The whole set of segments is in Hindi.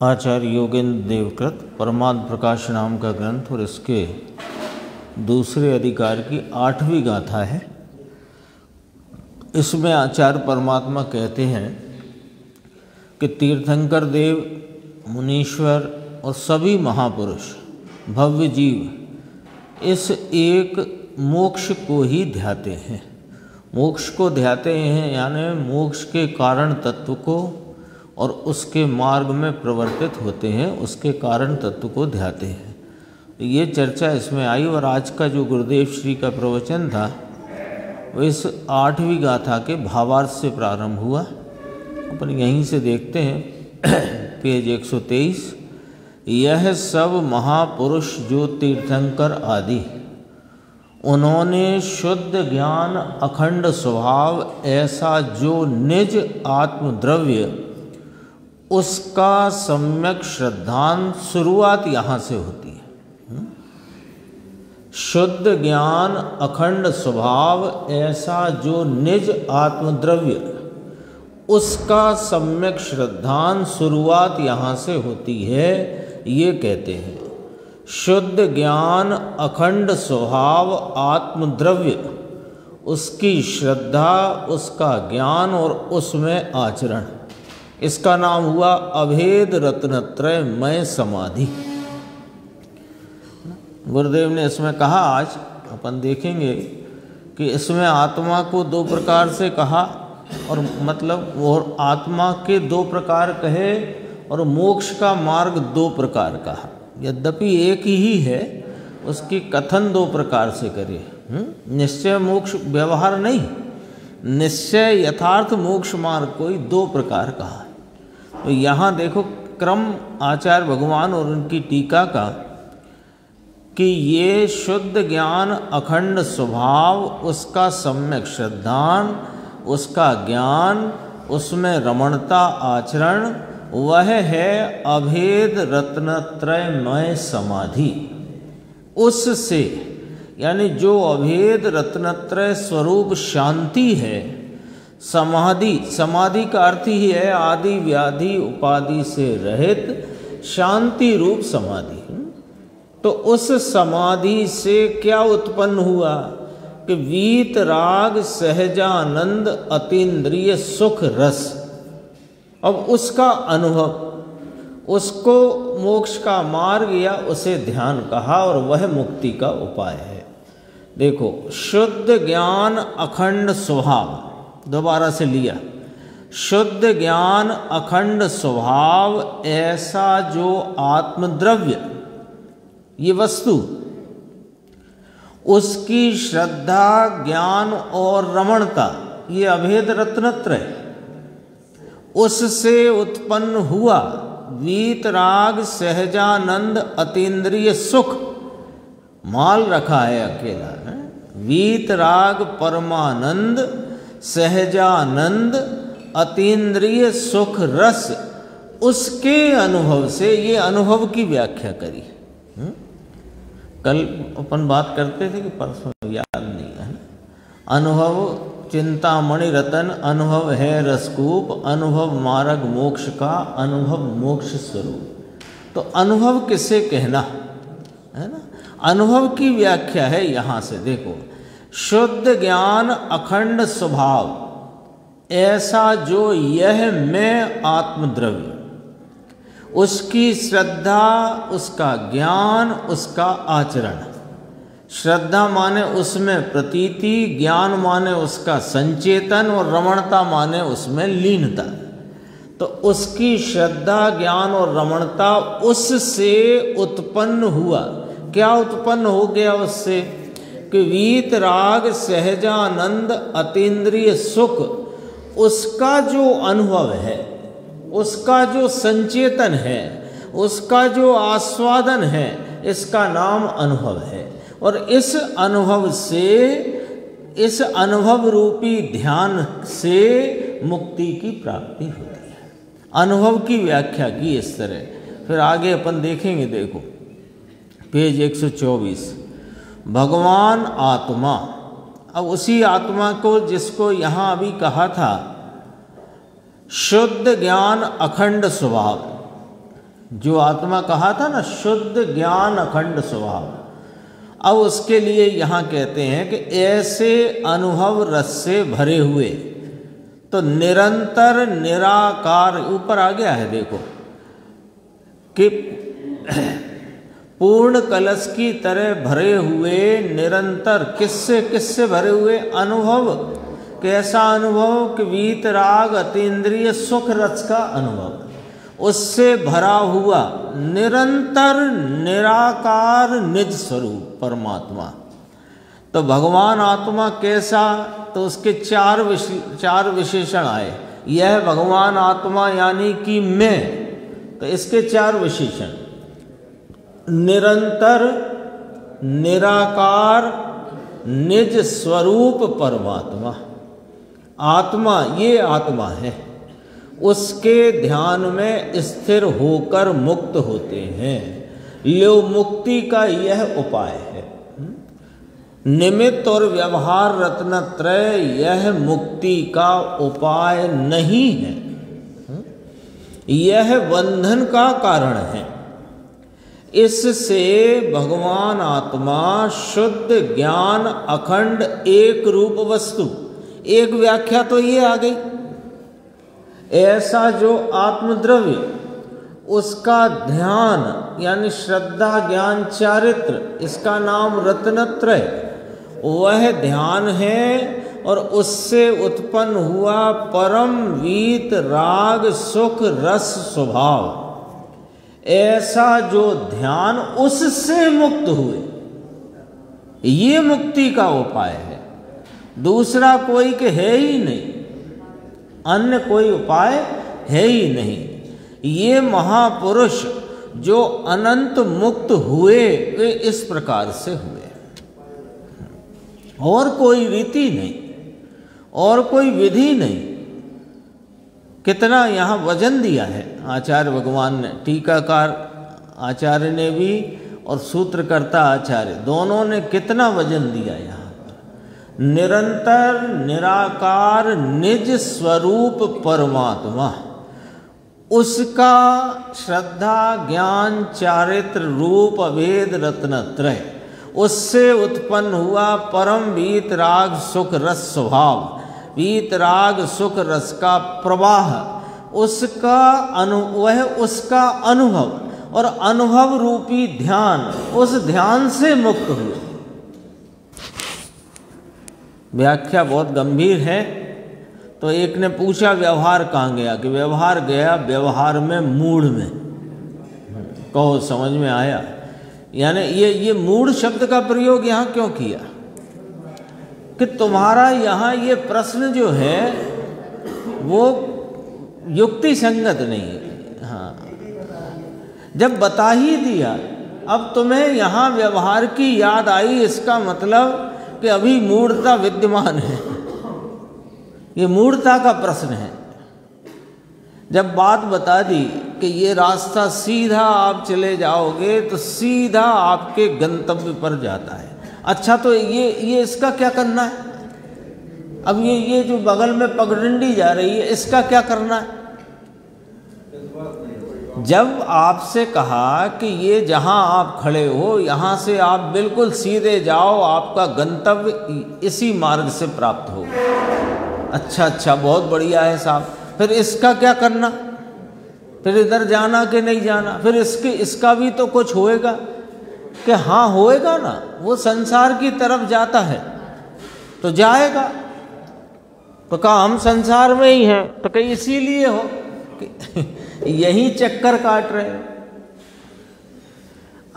आचार्य योगेंद्र देवकृत परमात्म प्रकाश नाम का ग्रंथ और इसके दूसरे अधिकार की 8वीं गाथा है। इसमें आचार्य परमात्मा कहते हैं कि तीर्थंकर देव, मुनीश्वर और सभी महापुरुष भव्य जीव इस एक मोक्ष को ही ध्याते हैं। मोक्ष को ध्याते हैं यानी मोक्ष के कारण तत्व को और उसके मार्ग में प्रवर्तित होते हैं, उसके कारण तत्व को ध्याते हैं। ये चर्चा इसमें आई और आज का जो गुरुदेव श्री का प्रवचन था वो इस 8वीं गाथा के भावार्थ से प्रारंभ हुआ। अपन यहीं से देखते हैं पेज 123। यह सब महापुरुष जो तीर्थंकर आदि, उन्होंने शुद्ध ज्ञान अखंड स्वभाव ऐसा जो निज आत्मद्रव्य उसका सम्यक श्रद्धान शुरुआत यहाँ से होती है। शुद्ध ज्ञान अखंड स्वभाव ऐसा जो निज आत्मद्रव्य उसका सम्यक श्रद्धान शुरुआत यहाँ से होती है। ये कहते हैं शुद्ध ज्ञान अखंड स्वभाव आत्मद्रव्य उसकी श्रद्धा, उसका ज्ञान और उसमें आचरण, इसका नाम हुआ अभेद रत्नत्रय मय समाधि। गुरुदेव ने इसमें कहा, आज अपन देखेंगे कि इसमें आत्मा को 2 प्रकार से कहा और मतलब वो आत्मा के 2 प्रकार कहे और मोक्ष का मार्ग 2 प्रकार कहा। यद्यपि एक ही है, उसकी कथन 2 प्रकार से करे। निश्चय मोक्ष व्यवहार नहीं, निश्चय यथार्थ मोक्ष मार्ग कोई 2 प्रकार कहा। तो यहाँ देखो क्रम आचार्य भगवान और उनकी टीका का कि ये शुद्ध ज्ञान अखंड स्वभाव उसका सम्यक श्रद्धान, उसका ज्ञान, उसमें रमणता आचरण, वह है अभेद रत्नत्रयमय समाधि। उससे यानी जो अभेद रत्नत्रय स्वरूप शांति है, समाधि, समाधि का अर्थ ही है आदि व्याधि उपाधि से रहित शांति रूप समाधि। तो उस समाधि से क्या उत्पन्न हुआ कि वीत राग सहजानंद अतीन्द्रिय सुख रस। अब उसका अनुभव, उसको मोक्ष का मार्ग या उसे ध्यान कहा और वह मुक्ति का उपाय है। देखो शुद्ध ज्ञान अखंड स्वभाव, दोबारा से लिया, शुद्ध ज्ञान अखंड स्वभाव ऐसा जो आत्मद्रव्य, ये वस्तु, उसकी श्रद्धा ज्ञान और रमणता, ये अभेद रत्नत्रय, उससे उत्पन्न हुआ वीतराग सहजानंद अतीन्द्रिय सुख। माल रखा है अकेला है, वीतराग परमानंद सहजानंद अतीन्द्रिय सुख रस, उसके अनुभव से, ये अनुभव की व्याख्या करी। कल अपन बात करते थे कि परसों याद नहीं है, अनुभव चिंतामणि रतन, अनुभव है रसकूप, अनुभव मार्ग मोक्ष का, अनुभव मोक्ष स्वरूप। तो अनुभव किसे कहना है ना, अनुभव की व्याख्या है यहाँ से। देखो शुद्ध ज्ञान अखंड स्वभाव ऐसा जो यह मैं आत्मद्रव्य, उसकी श्रद्धा, उसका ज्ञान, उसका आचरण। श्रद्धा माने उसमें प्रतीति, ज्ञान माने उसका संचेतन और रमणता माने उसमें लीनता। तो उसकी श्रद्धा ज्ञान और रमणता उससे उत्पन्न हुआ। क्या उत्पन्न हो गया उससे कि वीत राग सहजानंद अतीन्द्रिय सुख, उसका जो अनुभव है, उसका जो संचेतन है, उसका जो आस्वादन है, इसका नाम अनुभव है। और इस अनुभव से, इस अनुभव रूपी ध्यान से मुक्ति की प्राप्ति होती है। अनुभव की व्याख्या की इस तरह। फिर आगे अपन देखेंगे, देखो पेज 124, भगवान आत्मा। अब उसी आत्मा को जिसको यहाँ अभी कहा था शुद्ध ज्ञान अखंड स्वभाव, जो आत्मा कहा था ना, शुद्ध ज्ञान अखंड स्वभाव। अब उसके लिए यहाँ कहते हैं कि ऐसे अनुभव रस से भरे हुए, तो निरंतर निराकार, ऊपर आ गया है देखो, कि पूर्ण कलश की तरह भरे हुए, निरंतर किससे भरे हुए? अनुभव। कैसा अनुभव? कि वीतराग अतीन्द्रिय सुख रस का अनुभव, उससे भरा हुआ निरंतर निराकार निज स्वरूप परमात्मा। तो भगवान आत्मा कैसा? तो उसके चार विशेषण आए। यह भगवान आत्मा यानी कि मैं, तो इसके 4 विशेषण: निरंतर निराकार निज स्वरूप परमात्मा। आत्मा, ये आत्मा है, उसके ध्यान में स्थिर होकर मुक्त होते हैं। लो मुक्ति का यह उपाय है। निमित्त और व्यवहार रत्नत्रय यह मुक्ति का उपाय नहीं है, यह बंधन का कारण है। इससे भगवान आत्मा शुद्ध ज्ञान अखंड एक रूप वस्तु। एक व्याख्या तो ये आ गई, ऐसा जो आत्मद्रव्य, उसका ध्यान यानी श्रद्धा ज्ञान चारित्र, इसका नाम रत्नत्रय, वह ध्यान है, और उससे उत्पन्न हुआ परम वीत राग सुख रस स्वभाव, ऐसा जो ध्यान, उससे मुक्त हुए, ये मुक्ति का उपाय है। दूसरा कोई के है ही नहीं, अन्य कोई उपाय है ही नहीं। ये महापुरुष जो अनंत मुक्त हुए, वे इस प्रकार से हुए, और कोई रीति नहीं, और कोई विधि नहीं। कितना यहाँ वजन दिया है आचार्य भगवान ने, टीकाकार आचार्य ने भी और सूत्रकर्ता आचार्य दोनों ने कितना वजन दिया यहाँ पर। निरंतर निराकार निज स्वरूप परमात्मा, उसका श्रद्धा ज्ञान चारित्र रूप अभेद रत्नत्रय, उससे उत्पन्न हुआ परम वीतराग सुख रस स्वभाव, वीतराग सुख रस का प्रवाह, उसका वह उसका अनुभव, और अनुभव रूपी ध्यान, उस ध्यान से मुक्त हुए। व्याख्या बहुत गंभीर है। तो एक ने पूछा व्यवहार कहाँ गया? कि व्यवहार गया व्यवहार में, मूढ़ में। कहो समझ में आया? यानी ये मूढ़ शब्द का प्रयोग यहाँ क्यों किया? कि तुम्हारा यहाँ ये प्रश्न जो है वो युक्ति संगत नहीं है। हाँ, जब बता ही दिया, अब तुम्हें यहाँ व्यवहार की याद आई, इसका मतलब कि अभी मूढ़ता विद्यमान है। ये मूढ़ता का प्रश्न है। जब बात बता दी कि ये रास्ता सीधा आप चले जाओगे तो सीधा आपके गंतव्य पर जाता है, अच्छा तो ये इसका क्या करना है? अब ये जो बगल में पगडंडी जा रही है, इसका क्या करना है? जब आपसे कहा कि ये जहां आप खड़े हो, यहां से आप बिल्कुल सीधे जाओ, आपका गंतव्य इसी मार्ग से प्राप्त होगा। अच्छा, बहुत बढ़िया है साहब, फिर इसका क्या करना? फिर इधर जाना कि नहीं जाना? फिर इसका भी तो कुछ होएगा कि हाँ होएगा ना, वो संसार की तरफ जाता है तो जाएगा। तो कहा हम संसार में ही हैं, तो कहीं इसीलिए हो कि यही चक्कर काट रहे हो।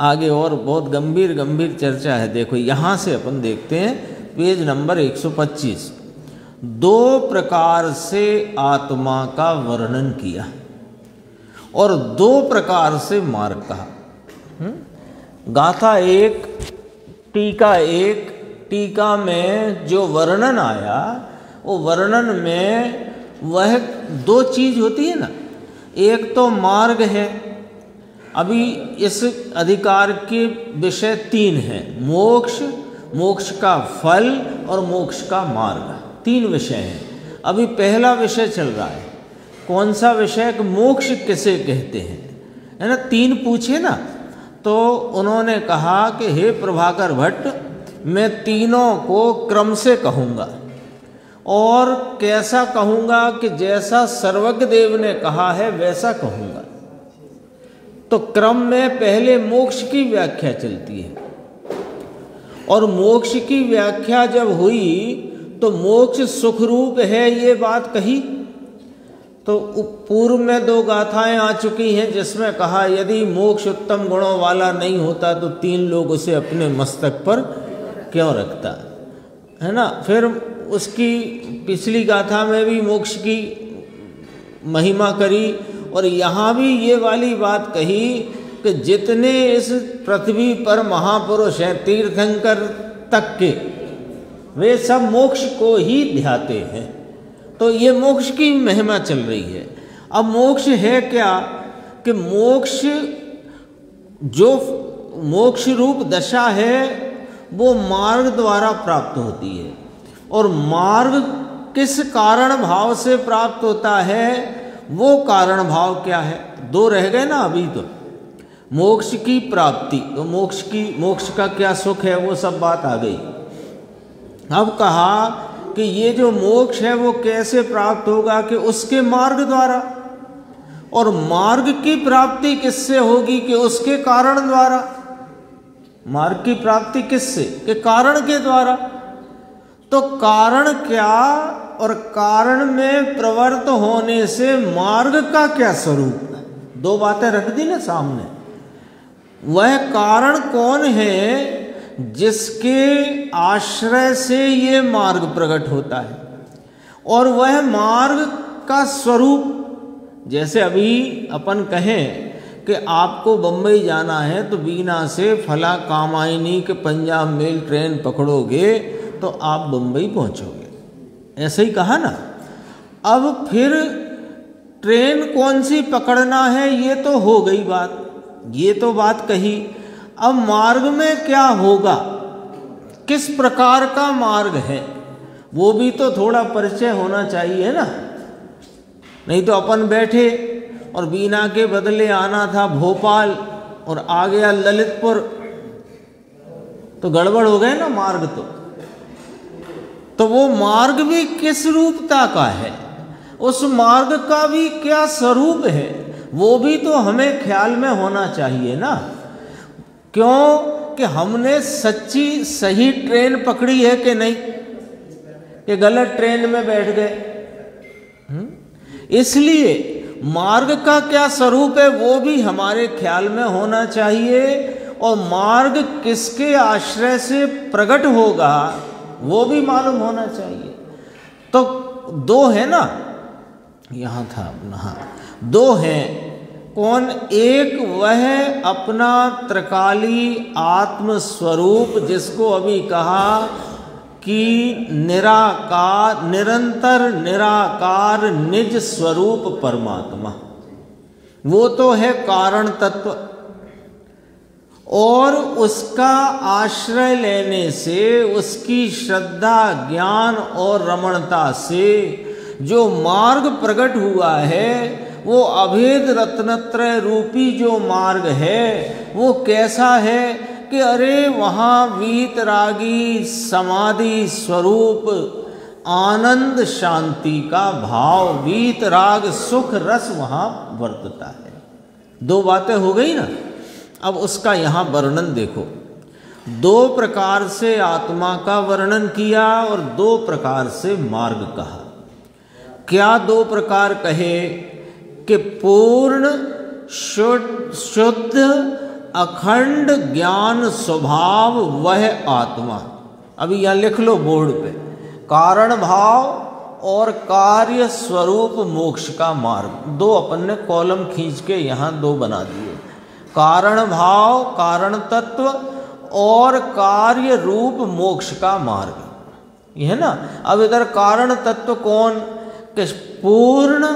आगे और बहुत गंभीर चर्चा है। देखो यहाँ से अपन देखते हैं पेज नंबर 125। 2 प्रकार से आत्मा का वर्णन किया और 2 प्रकार से मार्ग कहा। गाथा 1 टीका 1, टीका में जो वर्णन आया, वो वर्णन में वह 2 चीज होती है ना, एक तो मार्ग है। अभी इस अधिकार के विषय 3 हैं, मोक्ष, मोक्ष का फल और मोक्ष का मार्ग, 3 विषय हैं। अभी पहला विषय चल रहा है। कौन सा विषय? कि मोक्ष किसे कहते हैं। है ना, 3 पूछे ना, तो उन्होंने कहा कि हे प्रभाकर भट्ट, मैं तीनों को क्रम से कहूँगा और कैसा कहूँगा कि जैसा सर्वज्ञ देव ने कहा है वैसा कहूँगा। तो क्रम में पहले मोक्ष की व्याख्या चलती है, और मोक्ष की व्याख्या जब हुई तो मोक्ष सुख रूप है ये बात कही। तो पूर्व में 2 गाथाएं आ चुकी हैं जिसमें कहा यदि मोक्ष उत्तम गुणों वाला नहीं होता तो 3 लोग उसे अपने मस्तक पर क्यों रखता, है ना। फिर उसकी पिछली गाथा में भी मोक्ष की महिमा करी, और यहाँ भी ये वाली बात कही कि जितने इस पृथ्वी पर महापुरुष हैं तीर्थंकर तक के, वे सब मोक्ष को ही ध्याते हैं। तो ये मोक्ष की महिमा चल रही है। अब मोक्ष है क्या कि मोक्ष, जो मोक्ष रूप दशा है वो मार्ग द्वारा प्राप्त होती है, और मार्ग किस कारण भाव से प्राप्त होता है, वो कारण भाव क्या है। 2 रह गए ना अभी। तो मोक्ष की प्राप्ति, तो मोक्ष का क्या सुख है, वो सब बात आ गई। अब कहा कि ये जो मोक्ष है वो कैसे प्राप्त होगा, कि उसके मार्ग द्वारा, और मार्ग की प्राप्ति किससे होगी, कि उसके कारण द्वारा। मार्ग की प्राप्ति किससे, कि कारण के द्वारा। तो कारण क्या, और कारण में प्रवृत्त होने से मार्ग का क्या स्वरूप है, 2 बातें रख दी ना सामने। वह कारण कौन है जिसके आश्रय से ये मार्ग प्रकट होता है, और वह मार्ग का स्वरूप। जैसे अभी अपन कहें कि आपको बम्बई जाना है तो बीना से फला कामायनी के पंजाब मेल ट्रेन पकड़ोगे तो आप बम्बई पहुंचोगे, ऐसे ही कहा ना। अब फिर ट्रेन कौन सी पकड़ना है ये तो हो गई बात, ये तो बात कही। अब मार्ग में क्या होगा, किस प्रकार का मार्ग है, वो भी तो थोड़ा परिचय होना चाहिए ना। नहीं तो अपन बैठे और बीना के बदले आना था भोपाल और आ गया ललितपुर, तो गड़बड़ हो गए ना मार्ग। तो वो मार्ग भी किस रूपता का है, उस मार्ग का भी क्या स्वरूप है, वो भी तो हमें ख्याल में होना चाहिए ना। क्यों कि हमने सच्ची सही ट्रेन पकड़ी है कि नहीं, कि गलत ट्रेन में बैठ गए। इसलिए मार्ग का क्या स्वरूप है वो भी हमारे ख्याल में होना चाहिए, और मार्ग किसके आश्रय से प्रकट होगा वो भी मालूम होना चाहिए। तो 2 है ना, यहाँ था अपना, हाँ 2 हैं। कौन, एक वह अपना त्रिकाली आत्म स्वरूप जिसको अभी कहा कि निराकार, निरंतर निराकार निज स्वरूप परमात्मा, वो तो है कारण तत्व। और उसका आश्रय लेने से, उसकी श्रद्धा ज्ञान और रमणता से जो मार्ग प्रकट हुआ है, वो अभेद रत्नत्रय रूपी जो मार्ग है वो कैसा है कि अरे वहाँ वीतरागी समाधि स्वरूप आनंद शांति का भाव, वीतराग सुख रस वहाँ वर्तता है। 2 बातें हो गई ना। अब उसका यहाँ वर्णन देखो। 2 प्रकार से आत्मा का वर्णन किया और 2 प्रकार से मार्ग कहा। क्या 2 प्रकार कहे कि पूर्ण शुद्ध अखंड ज्ञान स्वभाव वह आत्मा। अभी यहाँ लिख लो बोर्ड पे, कारण भाव और कार्य स्वरूप मोक्ष का मार्ग। 2 अपन ने कॉलम खींच के यहाँ 2 बना दिए, कारण भाव, कारण तत्व और कार्य रूप मोक्ष का मार्ग, ये है ना। अब इधर कारण तत्व कौन, कि पूर्ण,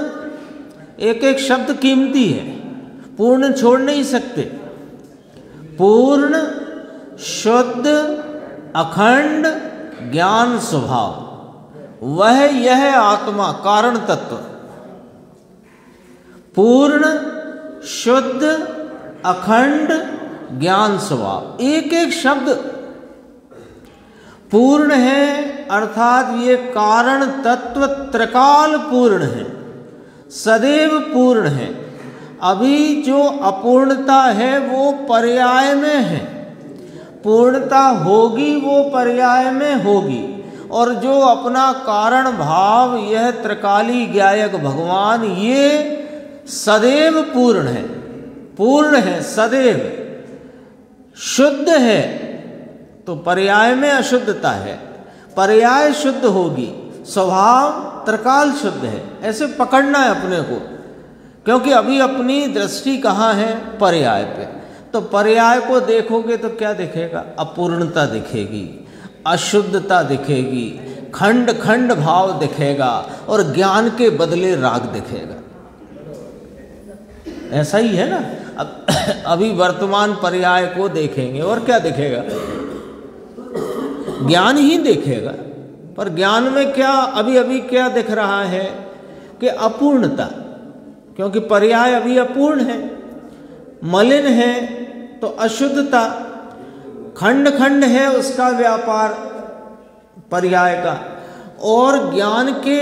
एक एक शब्द कीमती है, पूर्ण छोड़ नहीं सकते। पूर्ण शुद्ध अखंड ज्ञान स्वभाव वह यह आत्मा कारण तत्व। पूर्ण शुद्ध, अखंड ज्ञान स्वभाव। एक एक शब्द पूर्ण है, अर्थात ये कारण तत्व त्रिकाल पूर्ण है, सदैव पूर्ण है। अभी जो अपूर्णता है वो पर्याय में है, पूर्णता होगी वो पर्याय में होगी। और जो अपना कारण भाव यह त्रिकाली ज्ञायक भगवान ये सदैव पूर्ण है, पूर्ण है सदैव, शुद्ध है। तो पर्याय में अशुद्धता है, पर्याय शुद्ध होगी, स्वभाव त्रिकाल शुद्ध है। ऐसे पकड़ना है अपने को, क्योंकि अभी अपनी दृष्टि कहाँ है? पर्याय पे। तो पर्याय को देखोगे तो क्या दिखेगा? अपूर्णता दिखेगी, अशुद्धता दिखेगी, खंड खंड भाव दिखेगा और ज्ञान के बदले राग दिखेगा। ऐसा ही है ना। अब अभी वर्तमान पर्याय को देखेंगे और क्या दिखेगा? ज्ञान ही दिखेगा। पर ज्ञान में क्या अभी अभी क्या दिख रहा है कि अपूर्णता, क्योंकि पर्याय अभी अपूर्ण है, मलिन है, तो अशुद्धता, खंड खंड है उसका व्यापार पर्याय का। और ज्ञान के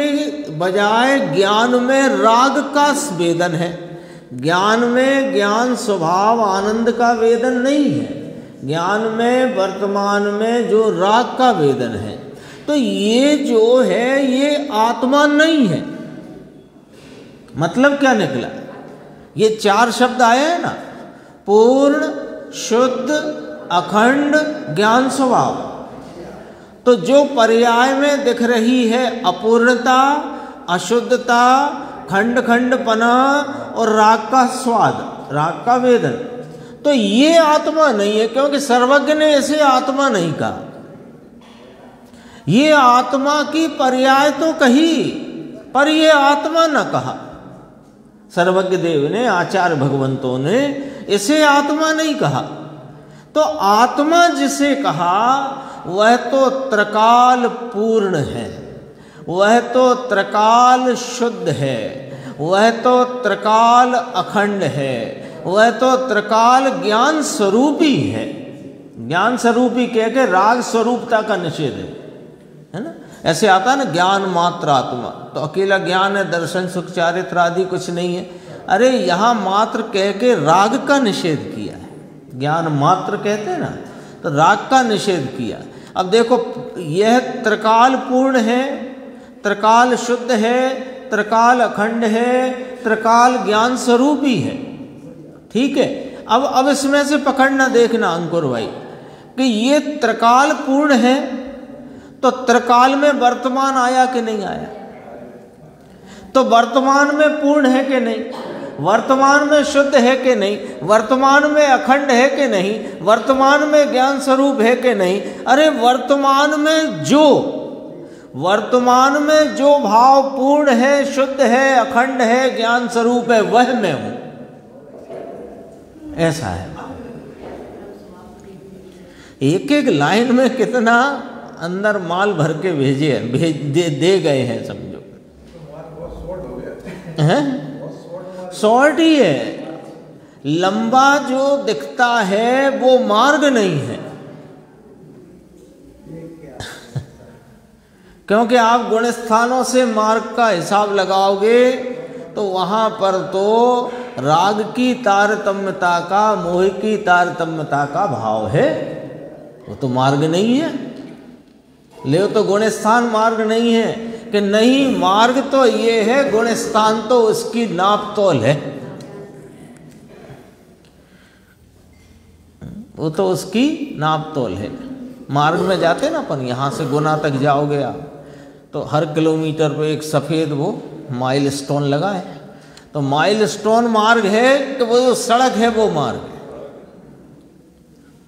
बजाय ज्ञान में राग का वेदन है, ज्ञान में ज्ञान स्वभाव आनंद का वेदन नहीं है, ज्ञान में वर्तमान में जो राग का वेदन है। तो ये जो है ये आत्मा नहीं है। मतलब क्या निकला? ये चार शब्द आए हैं ना, पूर्ण, शुद्ध, अखंड, ज्ञान स्वभाव। तो जो पर्याय में दिख रही है अपूर्णता, अशुद्धता, खंड खंडपना और राग का स्वाद, राग का वेदन, तो ये आत्मा नहीं है, क्योंकि सर्वज्ञ ने इसे आत्मा नहीं कहा। ये आत्मा की पर्याय तो कही, पर ये आत्मा न कहा। सर्वज्ञ देव ने, आचार्य भगवंतों ने इसे आत्मा नहीं कहा। तो आत्मा जिसे कहा वह तो त्रिकाल पूर्ण है, वह तो त्रिकाल शुद्ध है, वह तो त्रिकाल अखंड है, वह तो त्रिकाल ज्ञान स्वरूपी है। ज्ञान स्वरूपी कह के राग स्वरूपता का निषेध है ना। ऐसे आता है ना ज्ञान मात्र आत्मा, तो अकेला ज्ञान है, दर्शन सुख चारित्र आदि कुछ नहीं है। अरे यहाँ मात्र कह के राग का निषेध किया है। ज्ञान मात्र कहते हैं ना, तो राग का निषेध किया। अब देखो यह त्रिकाल पूर्ण है, त्रिकाल शुद्ध है, त्रिकाल अखंड है, त्रिकाल ज्ञान स्वरूपी है। ठीक है। अब इसमें से पकड़ना देखना अंकुर भाई कि ये त्रिकाल पूर्ण है, तो त्रिकाल में वर्तमान आया कि नहीं आया? तो वर्तमान में पूर्ण है कि नहीं? वर्तमान में शुद्ध है कि नहीं? वर्तमान में अखंड है कि नहीं? वर्तमान में ज्ञान स्वरूप है कि नहीं? अरे वर्तमान में जो भाव पूर्ण है, शुद्ध है, अखंड है, ज्ञान स्वरूप है, वह मैं हूं। ऐसा है। एक एक लाइन में कितना अंदर माल भर के दे गए हैं, समझो। हैं? शॉर्ट ही है। लंबा जो दिखता है वो मार्ग नहीं है। क्योंकि आप गुण स्थानों से मार्ग का हिसाब लगाओगे तो वहां पर तो राग की तारतम्यता का, मोह की तारतम्यता का भाव है, वो तो मार्ग नहीं है। ले तो गुण स्थान मार्ग नहीं है कि नहीं, मार्ग तो ये है, गुण स्थान तो उसकी नाप तोल है, वो तो उसकी नाप तोल है। मार्ग में जाते ना अपन, यहाँ से गुना तक जाओगे आप, तो हर किलोमीटर पे एक सफ़ेद वो माइल स्टोन लगा है। तो माइल स्टोन मार्ग है कि वो जो सड़क है वो मार्ग है।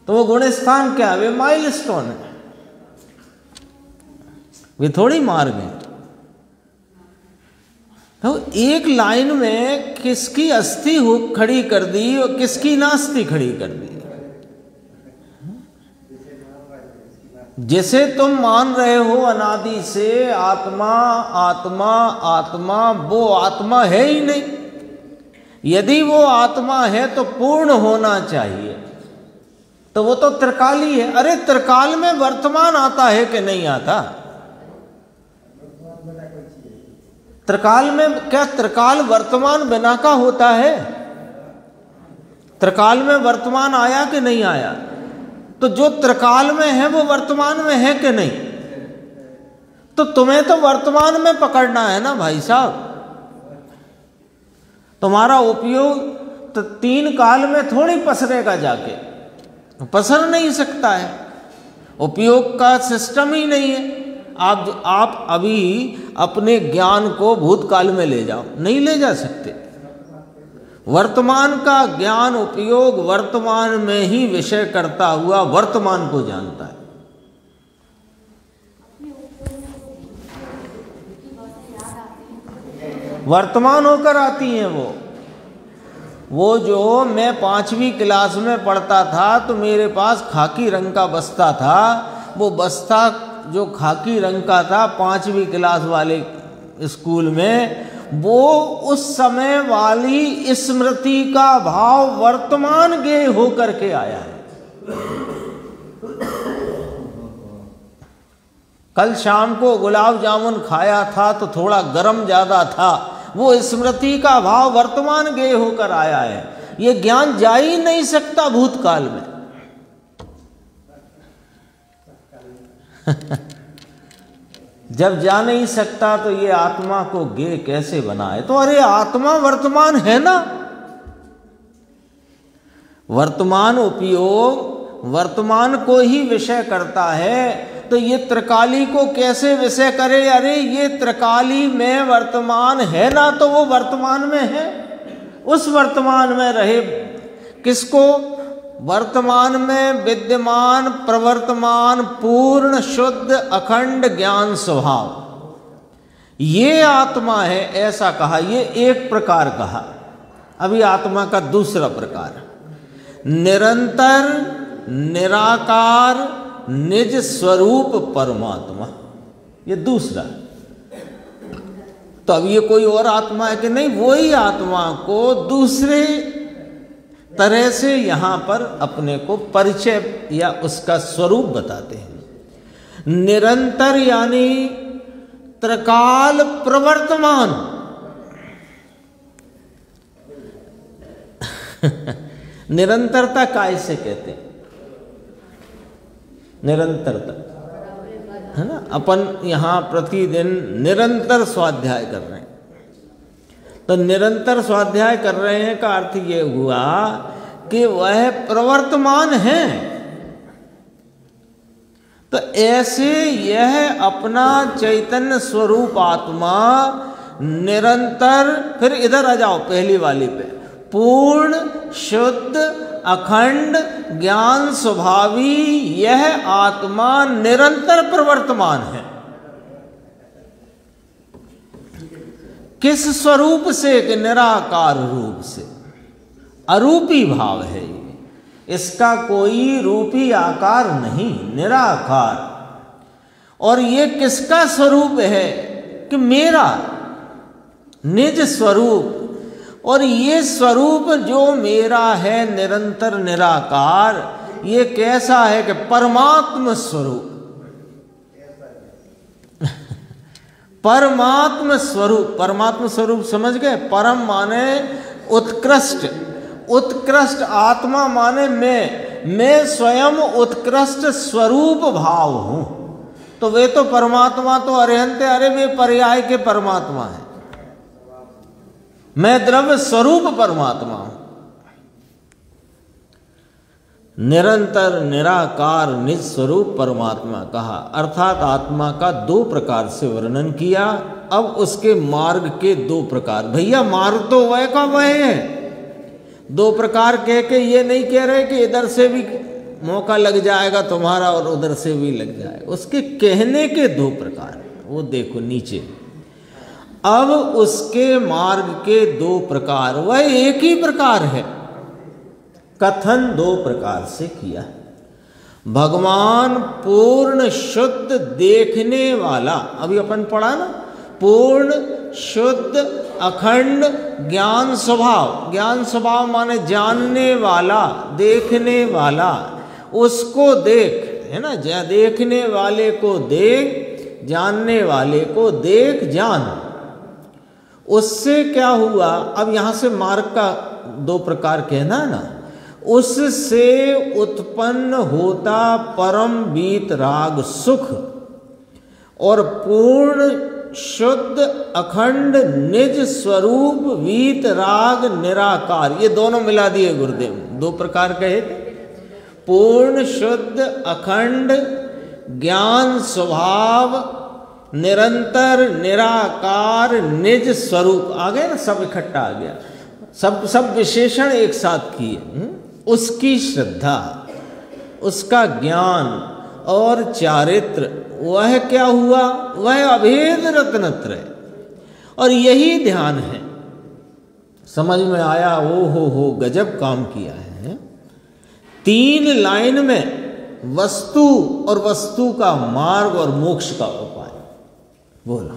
तो वो गुण स्थान क्या है? वे माइल स्टोन है, वे थोड़ी मार्ग है। तो एक लाइन में किसकी अस्थि खड़ी कर दी और किसकी नास्ति खड़ी कर दी। जिसे तुम मान रहे हो अनादि से आत्मा आत्मा आत्मा, वो आत्मा है ही नहीं। यदि वो आत्मा है तो पूर्ण होना चाहिए, तो वो तो त्रिकाली है। अरे त्रिकाल में वर्तमान आता है कि नहीं आता? त्रिकाल में क्या त्रिकाल वर्तमान बिना का होता है? त्रिकाल में वर्तमान आया कि नहीं आया? तो जो त्रिकाल में है वो वर्तमान में है कि नहीं? तो तुम्हें तो वर्तमान में पकड़ना है ना भाई साहब। तुम्हारा उपयोग तो तीन काल में थोड़ी पसरेगा, जाके पसर नहीं सकता है, उपयोग का सिस्टम ही नहीं है। आप अभी अपने ज्ञान को भूतकाल में ले जाओ, नहीं ले जा सकते। वर्तमान का ज्ञान उपयोग वर्तमान में ही विषय करता हुआ वर्तमान को जानता है। वर्तमान होकर आती हैं वो जो मैं 5वीं क्लास में पढ़ता था तो मेरे पास खाकी रंग का बस्ता था। वो बस्ता जो खाकी रंग का था 5वीं क्लास वाले स्कूल में, वो उस समय वाली स्मृति का भाव वर्तमान गेय होकर के आया है। कल शाम को गुलाब जामुन खाया था तो थोड़ा गरम ज्यादा था, वो स्मृति का भाव वर्तमान गेय होकर आया है। ये ज्ञान जा ही नहीं सकता भूतकाल में। जब जा नहीं सकता तो ये आत्मा को गेय कैसे बनाए? तो अरे आत्मा वर्तमान है ना। वर्तमान उपयोग वर्तमान को ही विषय करता है, तो ये त्रिकाली को कैसे विषय करे? अरे ये त्रिकाली में वर्तमान है ना, तो वो वर्तमान में है, उस वर्तमान में रहे। किसको? वर्तमान में विद्यमान प्रवर्तमान पूर्ण शुद्ध अखंड ज्ञान स्वभाव, ये आत्मा है, ऐसा कहा। ये एक प्रकार कहा। अभी आत्मा का दूसरा प्रकार, निरंतर निराकार निज स्वरूप परमात्मा, ये दूसरा। तो अब ये कोई और आत्मा है कि नहीं? वही आत्मा को दूसरे तरह से यहां पर अपने को परिचय या उसका स्वरूप बताते हैं। निरंतर यानी त्रिकाल प्रवर्तमान। निरंतरता कैसे कहते हैं? निरंतरता है ना। अपन यहां प्रतिदिन निरंतर स्वाध्याय कर रहे हैं, तो निरंतर स्वाध्याय कर रहे हैं का अर्थ ये हुआ कि वह प्रवर्तमान है। तो ऐसे यह अपना चैतन्य स्वरूप आत्मा निरंतर, फिर इधर आ जाओ पहली वाली पे, पूर्ण शुद्ध अखंड ज्ञान स्वभावी यह आत्मा निरंतर प्रवर्तमान है। किस स्वरूप से? कि निराकार रूप से। अरूपी भाव है ये, इसका कोई रूपी आकार नहीं, निराकार। और ये किसका स्वरूप है? कि मेरा निज स्वरूप। और ये स्वरूप जो मेरा है निरंतर निराकार, ये कैसा है? कि परमात्म स्वरूप। परमात्म स्वरूप, परमात्म स्वरूप समझ गए? परम माने उत्कृष्ट, उत्कृष्ट आत्मा माने मैं स्वयं उत्कृष्ट स्वरूप भाव हूं। तो वे तो परमात्मा तो अरिहंत, अरे वे पर्याय के परमात्मा है। मैं द्रव्य स्वरूप परमात्मा हूं। निरंतर निराकार निज स्वरूप परमात्मा कहा, अर्थात आत्मा का दो प्रकार से वर्णन किया। अब उसके मार्ग के दो प्रकार। भैया मार्ग तो वह का वह है, दो प्रकार कह के ये नहीं कह रहे कि इधर से भी मौका लग जाएगा तुम्हारा और उधर से भी लग जाएगा। उसके कहने के दो प्रकार, वो देखो नीचे। अब उसके मार्ग के दो प्रकार, वह एक ही प्रकार है, कथन दो प्रकार से किया। भगवान पूर्ण शुद्ध देखने वाला, अभी अपन पढ़ा ना, पूर्ण शुद्ध अखंड ज्ञान स्वभाव। ज्ञान स्वभाव माने जानने वाला, देखने वाला, उसको देख, है ना, देखने वाले को देख, जानने वाले को देख जान। उससे क्या हुआ, अब यहां से मार्ग का दो प्रकार कहना है ना, उससे उत्पन्न होता परम वीतराग सुख और पूर्ण शुद्ध अखंड निज स्वरूप वीतराग निराकार, ये दोनों मिला दिए गुरुदेव, दो प्रकार कहे थे। पूर्ण शुद्ध अखंड ज्ञान स्वभाव निरंतर निराकार निज स्वरूप, आ गया ना, सब इकट्ठा आ गया, सब विशेषण एक साथ किए। उसकी श्रद्धा, उसका ज्ञान और चारित्र, वह क्या हुआ, वह अभेद रत्नत्रय। और यही ध्यान है, समझ में आया, ओ हो गजब काम किया है। 3 लाइन में वस्तु और वस्तु का मार्ग और मोक्ष का उपाय बोला,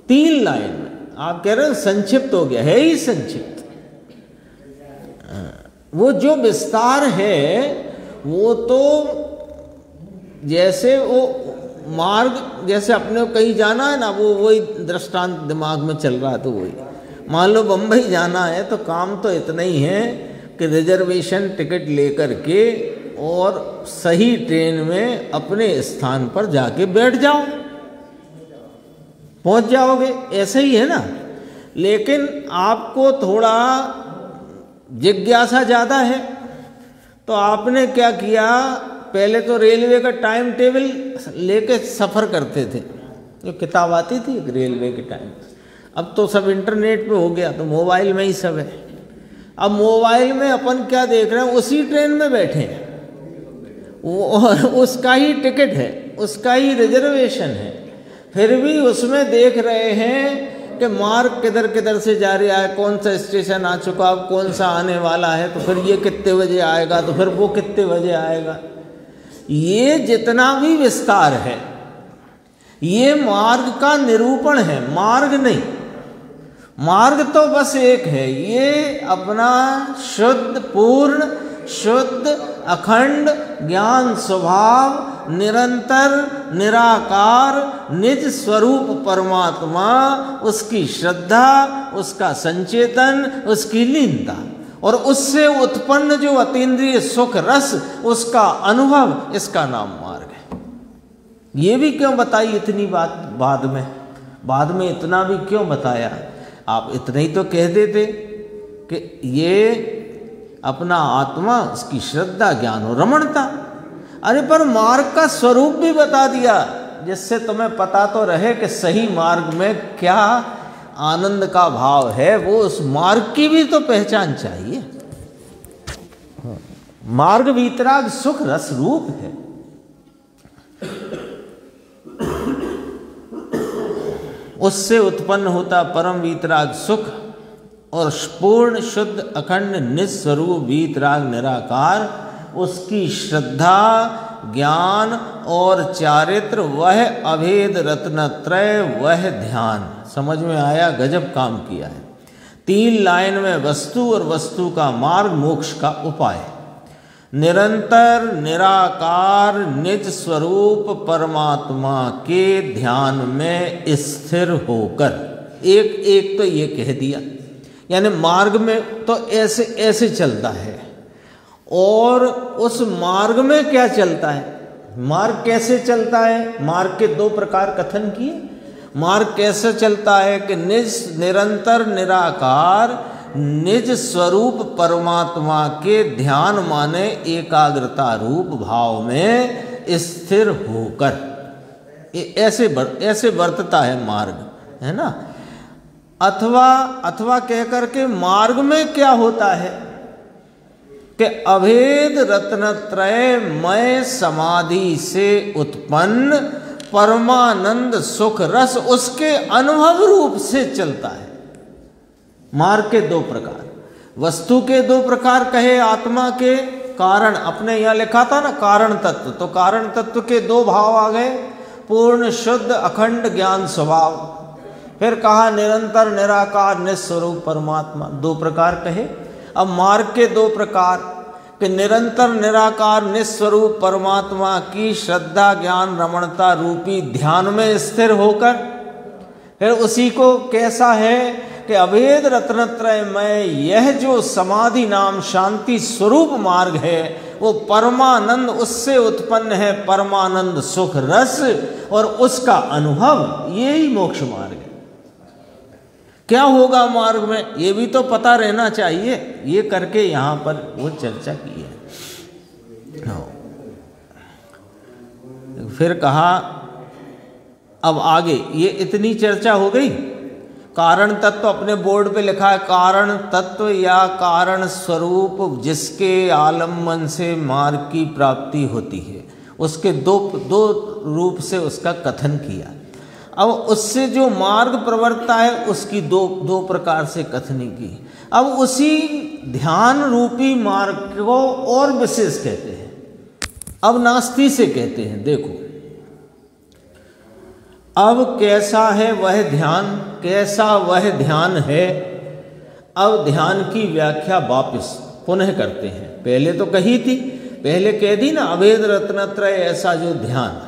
3 लाइन में। आप कह रहे हैं संक्षिप्त हो गया, है ही संक्षिप्त। वो जो विस्तार है वो तो जैसे वो मार्ग, जैसे अपने को कहीं जाना है ना, वो वही दृष्टांत दिमाग में चल रहा है, तो वही मान लो बम्बई जाना है तो काम तो इतना ही है कि रिजर्वेशन टिकट लेकर के और सही ट्रेन में अपने स्थान पर जाके बैठ जाओ, पहुंच जाओगे, ऐसे ही है ना। लेकिन आपको थोड़ा जिज्ञासा ज़्यादा है, तो आपने क्या किया, पहले तो रेलवे का टाइम टेबल लेके सफ़र करते थे, जो किताब आती थी रेलवे के टाइम। अब तो सब इंटरनेट पे हो गया, तो मोबाइल में ही सब है। अब मोबाइल में अपन क्या देख रहे हैं, उसी ट्रेन में बैठे हैं, उसका ही टिकट है, उसका ही रिजर्वेशन है, फिर भी उसमें देख रहे हैं कि मार्ग किधर किधर से जा रहा है, कौन सा स्टेशन आ चुका, अब कौन सा आने वाला है, तो फिर ये कितने बजे आएगा, तो फिर वो कितने बजे आएगा। ये जितना भी विस्तार है ये मार्ग का निरूपण है, मार्ग नहीं। मार्ग तो बस एक है, ये अपना शुद्ध पूर्ण शुद्ध अखंड ज्ञान स्वभाव निरंतर निराकार निज स्वरूप परमात्मा, उसकी श्रद्धा, उसका संचेतन, उसकी लीनता, और उससे उत्पन्न जो अतीन्द्रिय सुख रस, उसका अनुभव, इसका नाम मार्ग है। ये भी क्यों बताई इतनी बात बाद में इतना भी क्यों बताया? आप इतना ही तो कह देते कि ये अपना आत्मा, उसकी श्रद्धा, ज्ञान और रमणता। अरे पर मार्ग का स्वरूप भी बता दिया, जिससे तुम्हें पता तो रहे कि सही मार्ग में क्या आनंद का भाव है, वो उस मार्ग की भी तो पहचान चाहिए। मार्ग वीतराग सुख रस रूप है। उससे उत्पन्न होता परम वीतराग सुख और पूर्ण शुद्ध अखंड निस्वरूप वीतराग निराकार, उसकी श्रद्धा, ज्ञान और चारित्र, वह अभेद रत्नत्रय, वह ध्यान। समझ में आया? गजब काम किया है। 3 लाइन में वस्तु और वस्तु का मार्ग, मोक्ष का उपाय। निरंतर निराकार निज स्वरूप परमात्मा के ध्यान में स्थिर होकर, एक तो ये कह दिया, यानी मार्ग में तो ऐसे ऐसे चलता है, और उस मार्ग में क्या चलता है, मार्ग कैसे चलता है? मार्ग के 2 प्रकार कथन किए। मार्ग कैसे चलता है कि निरंतर निराकार निज स्वरूप परमात्मा के ध्यान माने एकाग्रता रूप भाव में स्थिर होकर, ऐसे वर्तता है मार्ग, है ना। अथवा कह करके मार्ग में क्या होता है कि अभेद रत्नत्रय मय समाधि से उत्पन्न परमानंद सुख रस, उसके अनुभव रूप से चलता है। मार्ग के 2 प्रकार, वस्तु के 2 प्रकार कहे, आत्मा के कारण, अपने यहाँ लिखा था ना कारण तत्व, तो कारण तत्व के 2 भाव आ गए, पूर्ण शुद्ध अखंड ज्ञान स्वभाव, फिर कहा निरंतर निराकार निस्वरूप परमात्मा, दो प्रकार कहे। अब मार्ग के दो प्रकार कि निरंतर निराकार निस्वरूप परमात्मा की श्रद्धा ज्ञान रमणता रूपी ध्यान में स्थिर होकर, फिर उसी को कैसा है कि अभेद रत्नत्रय में यह जो समाधि नाम शांति स्वरूप मार्ग है वो परमानंद, उससे उत्पन्न है परमानंद सुख रस और उसका अनुभव, यही मोक्ष मार्ग है। क्या होगा मार्ग में ये भी तो पता रहना चाहिए, ये करके यहाँ पर वो चर्चा की है। फिर कहा अब आगे, ये इतनी चर्चा हो गई। कारण तत्व अपने बोर्ड पे लिखा है, कारण तत्व या कारण स्वरूप जिसके आलम्बन से मार्ग की प्राप्ति होती है, उसके दो रूप से उसका कथन किया। अब उससे जो मार्ग प्रवर्तता है उसकी दो प्रकार से कथनी की। अब उसी ध्यान रूपी मार्ग को और विशेष कहते हैं, अब नास्ति से कहते हैं। देखो अब कैसा है वह ध्यान, कैसा वह ध्यान है। अब ध्यान की व्याख्या वापस पुनः करते हैं। पहले तो कही थी, पहले कह दी ना, अभेद रत्नत्रय ऐसा जो ध्यान,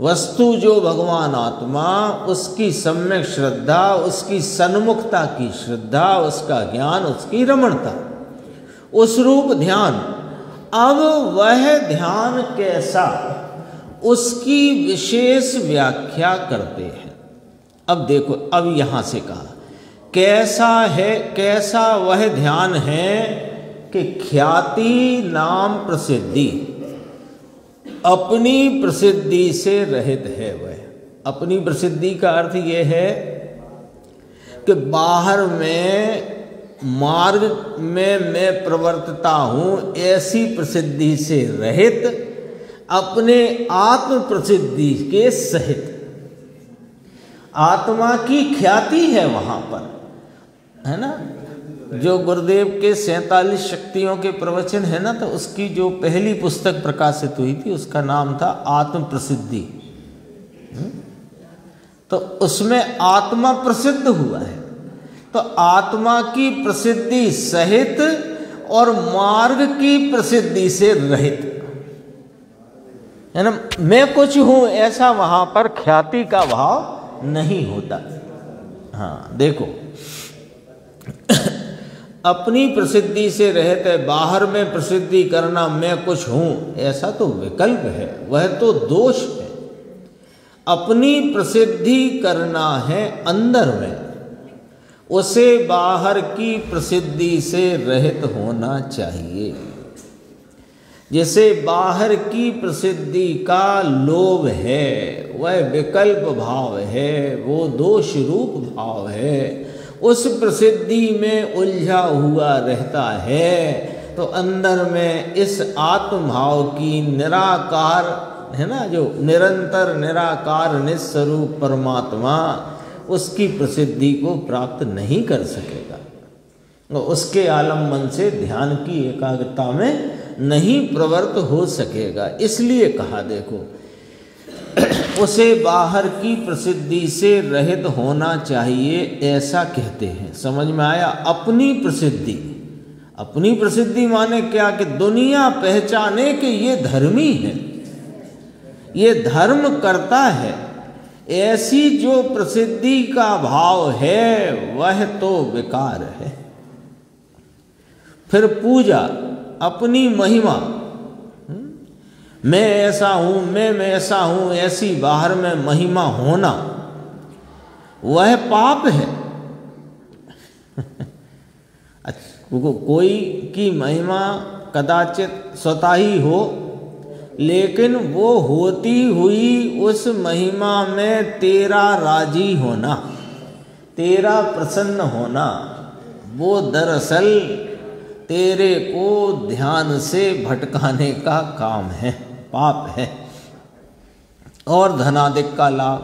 वस्तु जो भगवान आत्मा, उसकी सम्यक श्रद्धा, उसकी सन्मुखता की श्रद्धा, उसका ज्ञान, उसकी रमणता, उस रूप ध्यान। अब वह ध्यान कैसा, उसकी विशेष व्याख्या करते हैं। अब देखो, अब यहाँ से कहा कैसा है, कैसा वह ध्यान है कि ख्याति नाम प्रसिद्धि, अपनी प्रसिद्धि से रहित है वह। अपनी प्रसिद्धि का अर्थ ये है कि बाहर में मार्ग में मैं प्रवर्तता हूँ ऐसी प्रसिद्धि से रहित, अपने आत्म प्रसिद्धि के सहित। आत्मा की ख्याति है वहाँ पर, है ना। जो गुरुदेव के 47 शक्तियों के प्रवचन है ना, तो उसकी जो पहली पुस्तक प्रकाशित हुई थी उसका नाम था आत्म प्रसिद्धि। तो उसमें आत्मा प्रसिद्ध हुआ है, तो आत्मा की प्रसिद्धि सहित और मार्ग की प्रसिद्धि से रहित, है ना। मैं कुछ हूं ऐसा वहां पर ख्याति का भाव नहीं होता। हाँ देखो, अपनी प्रसिद्धि से रहित है, बाहर में प्रसिद्धि करना मैं कुछ हूं ऐसा तो विकल्प है, वह तो दोष है। अपनी प्रसिद्धि करना है अंदर में, उसे बाहर की प्रसिद्धि से रहित होना चाहिए। जैसे बाहर की प्रसिद्धि का लोभ है, वह विकल्प भाव है, वो दोष रूप भाव है, उस प्रसिद्धि में उलझा हुआ रहता है, तो अंदर में इस आत्म भाव की निराकार, है ना, जो निरंतर निराकार निस्वरूप परमात्मा, उसकी प्रसिद्धि को प्राप्त नहीं कर सकेगा, तो उसके आलम्बन से ध्यान की एकाग्रता में नहीं प्रवृत्त हो सकेगा। इसलिए कहा देखो, उसे बाहर की प्रसिद्धि से रहित होना चाहिए ऐसा कहते हैं। समझ में आया? अपनी प्रसिद्धि, अपनी प्रसिद्धि माने क्या कि दुनिया पहचाने कि ये धर्मी है, ये धर्म करता है, ऐसी जो प्रसिद्धि का भाव है वह तो विकार है। फिर पूजा, अपनी महिमा, मैं ऐसा हूँ, मैं ऐसा हूँ, ऐसी बाहर में महिमा होना, वह पाप है। कोई की महिमा कदाचित स्वतः ही हो, लेकिन वो होती हुई उस महिमा में तेरा राजी होना, तेरा प्रसन्न होना, वो दरअसल तेरे को ध्यान से भटकाने का काम है, पाप है। और धनादिक का लाभ,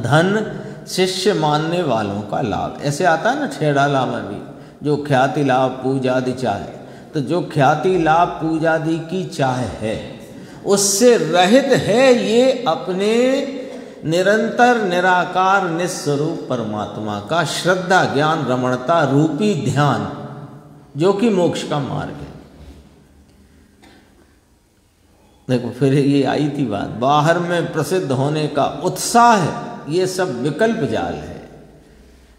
धन शिष्य मानने वालों का लाभ, ऐसे आता है ना छेड़ाला में भी, जो ख्याति लाभ पूजा आदि चाहे, तो जो ख्याति लाभ पूजा आदि की चाह है उससे रहित है, ये अपने निरंतर निराकार निस्वरूप परमात्मा का श्रद्धा ज्ञान रमणता रूपी ध्यान, जो कि मोक्ष का मार्ग है। देखो फिर ये आई थी बात, बाहर में प्रसिद्ध होने का उत्साह, ये सब विकल्प जाल है,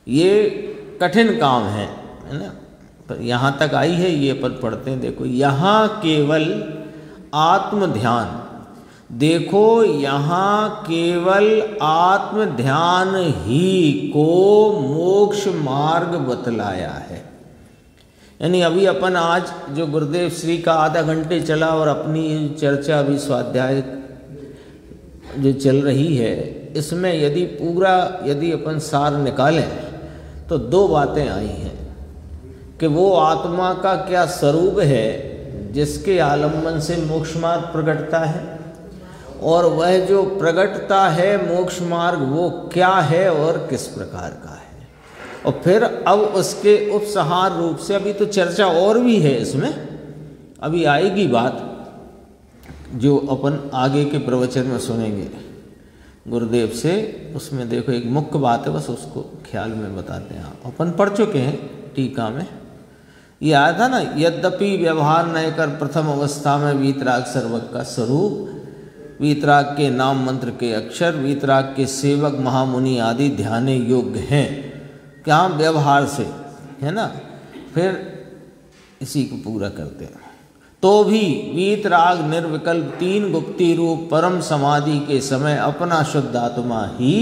ये कठिन काम है ना। पर यहाँ तक आई है, ये पर पढ़ते हैं। देखो यहाँ केवल आत्म ध्यान, देखो यहाँ केवल आत्म ध्यान ही को मोक्ष मार्ग बतलाया है। यानी अभी अपन आज जो गुरुदेव श्री का आधा घंटे चला और अपनी चर्चा अभी स्वाध्याय जो चल रही है, इसमें यदि अपन सार निकालें तो दो बातें आई हैं कि वो आत्मा का क्या स्वरूप है जिसके आलम्बन से मोक्ष मार्ग प्रकटता है, और वह जो प्रकटता है मोक्ष मार्ग वो क्या है और किस प्रकार का है। और फिर अब उसके उपसंहार रूप से, अभी तो चर्चा और भी है इसमें, अभी आएगी बात जो अपन आगे के प्रवचन में सुनेंगे गुरुदेव से। उसमें देखो एक मुख्य बात है, बस उसको ख्याल में बताते हैं। अपन पढ़ चुके हैं टीका में, ये आया था ना, यद्यपि व्यवहार न कर प्रथम अवस्था में वीतराग सर्वक का स्वरूप, वीतराग के नाम मंत्र के अक्षर, वीतराग के सेवक महामुनि आदि ध्यान योग्य हैं। क्या व्यवहार से है ना। फिर इसी को पूरा करते हैं। तो भी वीतराग निर्विकल्प तीन गुप्ती रूप परम समाधि के समय अपना शुद्ध आत्मा ही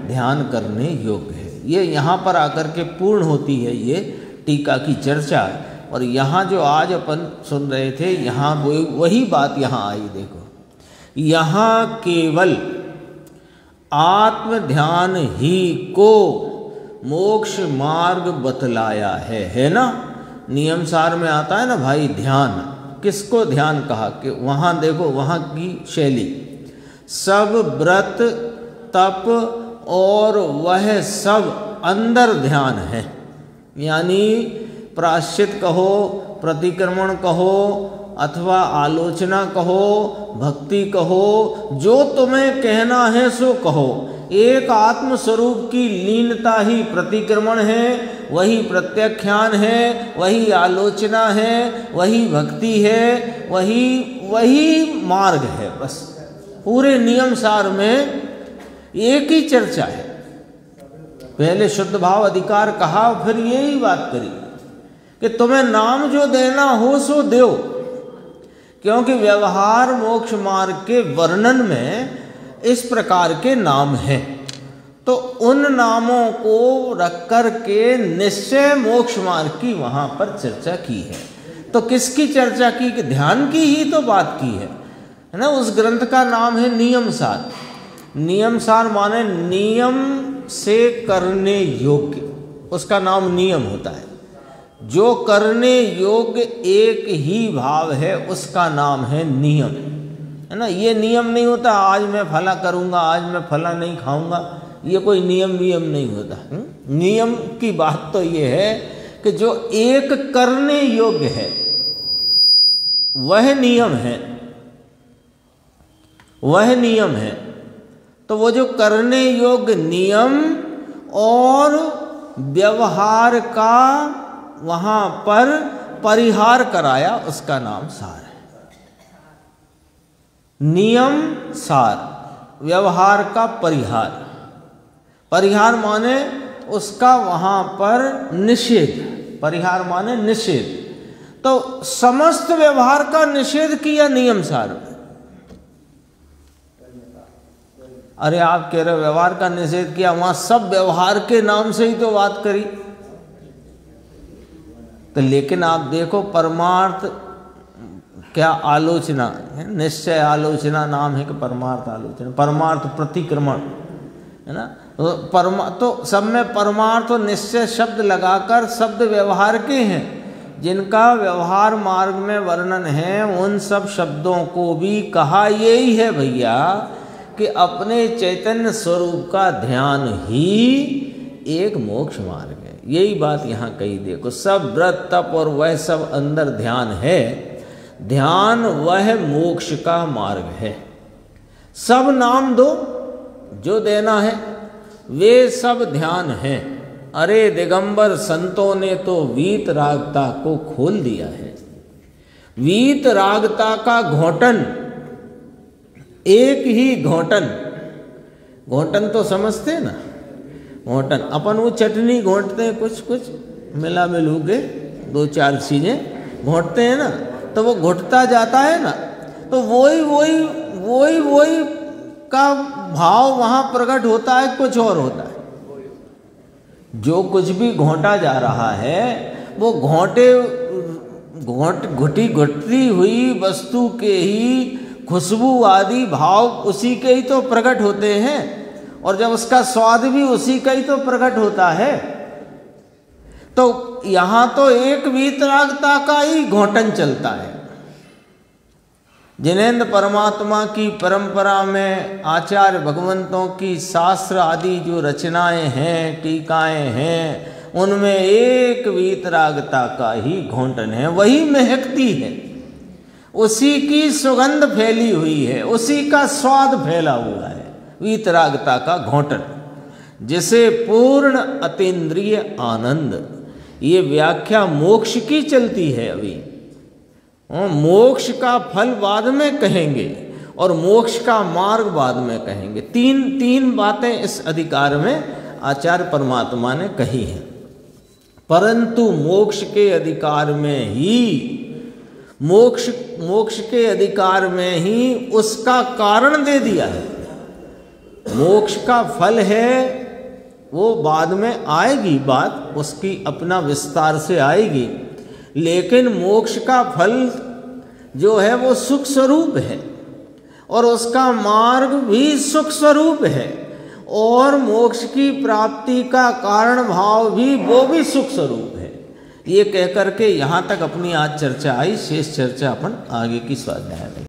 ध्यान करने योग्य है। ये यहाँ पर आकर के पूर्ण होती है ये टीका की चर्चा। और यहाँ जो आज अपन सुन रहे थे, यहाँ वही बात यहाँ आई। देखो यहाँ केवल आत्म ध्यान ही को मोक्ष मार्ग बतलाया है ना। नियम सार में आता है ना भाई, ध्यान किसको ध्यान कहा कि वहाँ देखो वहाँ की शैली, सब व्रत तप और वह सब अंदर ध्यान है। यानी प्रायश्चित कहो, प्रतिक्रमण कहो, अथवा आलोचना कहो, भक्ति कहो, जो तुम्हें कहना है सो कहो। एक आत्म स्वरूप की लीनता ही प्रतिक्रमण है, वही प्रत्याख्यान है, वही आलोचना है, वही भक्ति है, वही मार्ग है। बस पूरे नियम सार में एक ही चर्चा है। पहले शुद्ध भाव अधिकार कहा, फिर यही बात करी कि तुम्हें नाम जो देना हो सो दो, क्योंकि व्यवहार मोक्ष मार्ग के वर्णन में इस प्रकार के नाम हैं। तो उन नामों को रख कर के निश्चय मोक्ष मार्ग की वहाँ पर चर्चा की है। तो किसकी चर्चा की? कि ध्यान की ही तो बात की है ना। उस ग्रंथ का नाम है नियम सार। नियम सार माने नियम से करने योग्य, उसका नाम नियम होता है। जो करने योग्य एक ही भाव है उसका नाम है नियम, है ना। ये नियम नहीं होता आज मैं फला करूँगा, आज मैं फला नहीं खाऊंगा, ये कोई नियम नहीं होता। नियम की बात तो ये है कि जो एक करने योग्य है वह नियम है, वह नियम है। तो वो जो करने योग्य नियम और व्यवहार का वहाँ पर परिहार कराया, उसका नाम सार है। नियम सार, व्यवहार का परिहार। परिहार माने उसका वहाँ पर निषेध, परिहार माने निषेध। तो समस्त व्यवहार का निषेध किया नियम सार। अरे आप कह रहे व्यवहार का निषेध किया, वहाँ सब व्यवहार के नाम से ही तो बात करी। तो लेकिन आप देखो परमार्थ क्या आलोचना है, निश्चय आलोचना नाम है कि परमार्थ आलोचना, परमार्थ प्रतिक्रमण, है ना। तो सब में परमार्थ और निश्चय शब्द लगाकर शब्द व्यवहार के हैं, जिनका व्यवहार मार्ग में वर्णन है। उन सब शब्दों को भी कहा यही है भैया कि अपने चैतन्य स्वरूप का ध्यान ही एक मोक्ष मार्ग है। यही बात यहाँ कही। देखो सब व्रत तप और वह सब अंदर ध्यान है। ध्यान वह मोक्ष का मार्ग है। सब नाम दो, जो देना है वे सब ध्यान है। अरे दिगंबर संतों ने तो वीतरागता को खोल दिया है। वीतरागता का घोंटन, एक ही घोंटन, घोंटन तो समझते ना, घोंटन अपन वो चटनी घोंटते हैं, कुछ कुछ मिला मिलू के दो चार चीजें घोंटते हैं ना, तो वो घुटता जाता है ना, तो वही का भाव वहां प्रकट होता है, कुछ और होता है। जो कुछ भी घोंटा जा रहा है वो घुटती हुई वस्तु के ही खुशबू आदि भाव उसी के ही तो प्रकट होते हैं, और जब उसका स्वाद भी उसी का ही तो प्रकट होता है। तो यहां तो एक वीतरागता का ही घोंटन चलता है। जिनेंद्र परमात्मा की परंपरा में आचार्य भगवंतों की शास्त्र आदि जो रचनाएं हैं, टीकाएं हैं, उनमें एक वीतरागता का ही घोंटन है, वही महकती है, उसी की सुगंध फैली हुई है, उसी का स्वाद फैला हुआ है, वीतरागता का घोंटन, जिसे पूर्ण अतीन्द्रिय आनंद। ये व्याख्या मोक्ष की चलती है अभी, मोक्ष का फल बाद में कहेंगे और मोक्ष का मार्ग बाद में कहेंगे। तीन बातें इस अधिकार में आचार्य परमात्मा ने कही हैं, परंतु मोक्ष के अधिकार में ही, मोक्ष के अधिकार में ही उसका कारण दे दिया है। मोक्ष का फल है वो बाद में आएगी, बात उसकी अपना विस्तार से आएगी, लेकिन मोक्ष का फल जो है वो सुख स्वरूप है और उसका मार्ग भी सुख स्वरूप है, और मोक्ष की प्राप्ति का कारण भाव भी वो भी सुख स्वरूप है। ये कहकर के यहाँ तक अपनी आज चर्चा आई, शेष चर्चा अपन आगे की स्वाध्याय में।